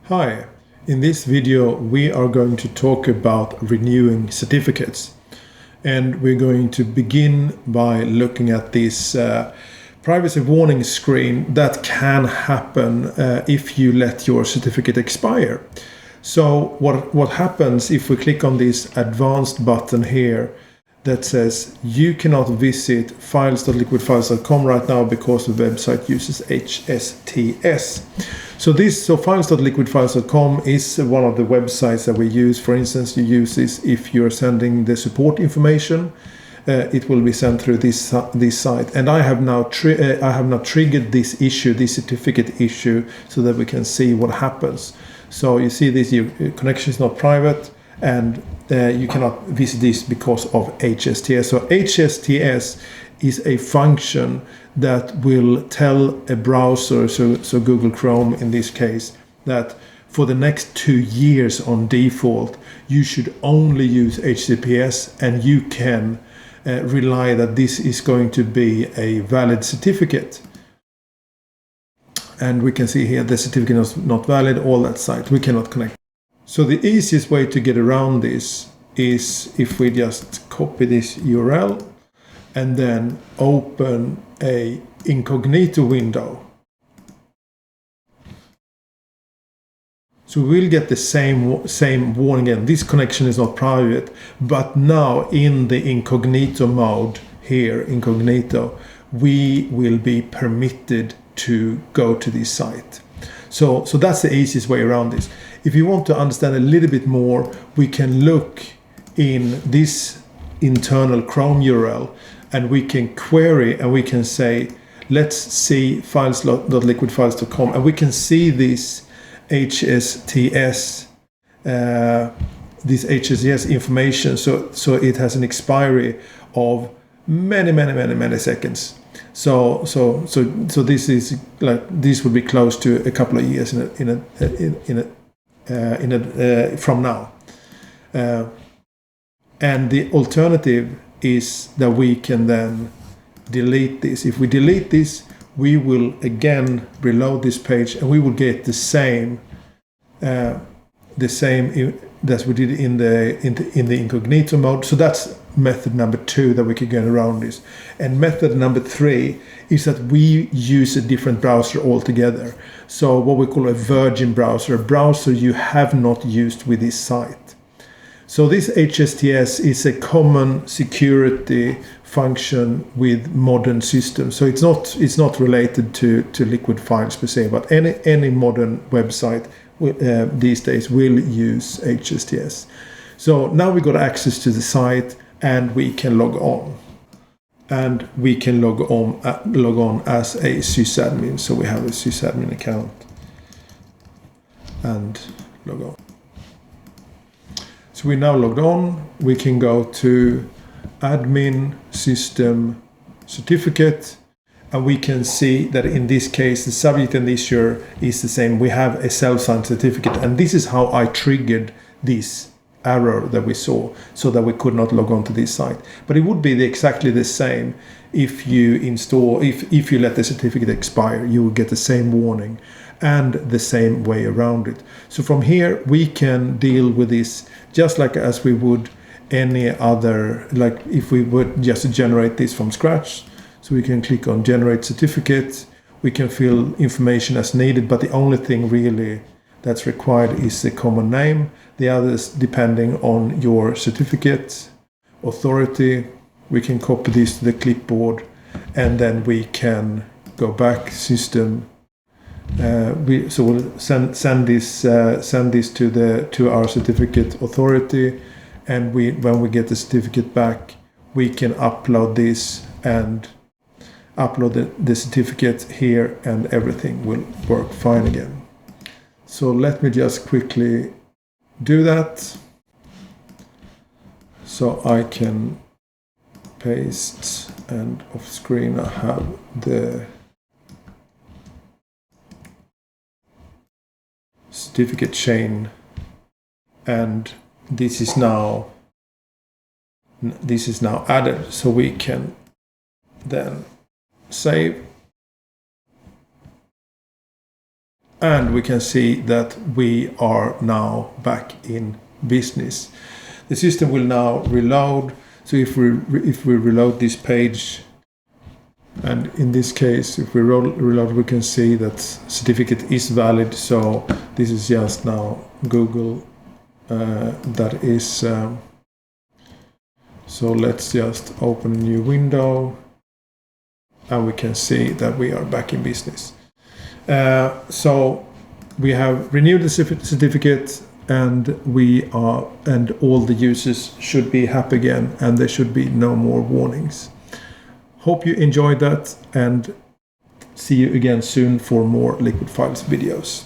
Hi, in this video we are going to talk about renewing certificates, and we're going to begin by looking at this privacy warning screen that can happen if you let your certificate expire. So what happens if we click on this advanced button here that says you cannot visit files.liquidfiles.com right now because the website uses HSTS. So files.liquidfiles.com is one of the websites that we use. For instance, you use this if you're sending the support information. It will be sent through this site, and I have now triggered this issue, this certificate issue, so that we can see what happens. So you see this, your connection is not private, and you cannot visit this because of HSTS. So HSTS is a function that will tell a browser, so Google Chrome in this case, that for the next 2 years on default, you should only use HTTPS, and you can rely that this is going to be a valid certificate. And we can see here the certificate is not valid, all that site, we cannot connect. So the easiest way to get around this is if we just copy this URL and then open a incognito window. So we'll get the same warning again. This connection is not private, but now in the incognito mode here, incognito, we will be permitted to go to this site. So that's the easiest way around this. If you want to understand a little bit more, we can look in this internal Chrome URL and we can query and we can say, let's see files.liquidfiles.com, and we can see this HSTS, this HSTS information. So it has an expiry of many seconds. So this is like, this would be close to a couple of years from now. And the alternative is that we can then delete this. If we delete this, we will again reload this page, and we will get the same that we did in the incognito mode. So that's method number 2 that we can get around this. And method number 3 is that we use a different browser altogether. So what we call a virgin browser, a browser you have not used with this site. So this HSTS is a common security function with modern systems. So it's not related to LiquidFiles per se, but any modern website these days will use HSTS. So now we got access to the site, and we can log on. And we can log on as a sysadmin. So we have a sysadmin account and log on. So we're now logged on. We can go to admin system certificate, and we can see that in this case the subject and the issuer is the same. We have a self-signed certificate, and this is how I triggered this error that we saw, so that we could not log on to this site. But it would be exactly the same if you if you let the certificate expire. You will get the same warning and the same way around it. So from here we can deal with this just like as we would any other, like if we would just generate this from scratch. So we can click on generate certificate. We can fill information as needed, but the only thing really that's required is the common name. The others, depending on your certificate authority, we can copy this to the clipboard, and then we can go back system. So we'll send this to our certificate authority, and when we get the certificate back, we can upload this and upload the certificate here, and everything will work fine again. So let me just quickly do that. So I can paste, and off screen I have the certificate chain, and this is now added. So we can then save and we can see that we are now back in business. The system will now reload. So if we reload this page, and in this case, if we reload, we can see that certificate is valid. So this is just now Google that is. So let's just open a new window, and we can see that we are back in business. So we have renewed the certificate, and all the users should be happy again, and there should be no more warnings. Hope you enjoyed that, and see you again soon for more LiquidFiles videos.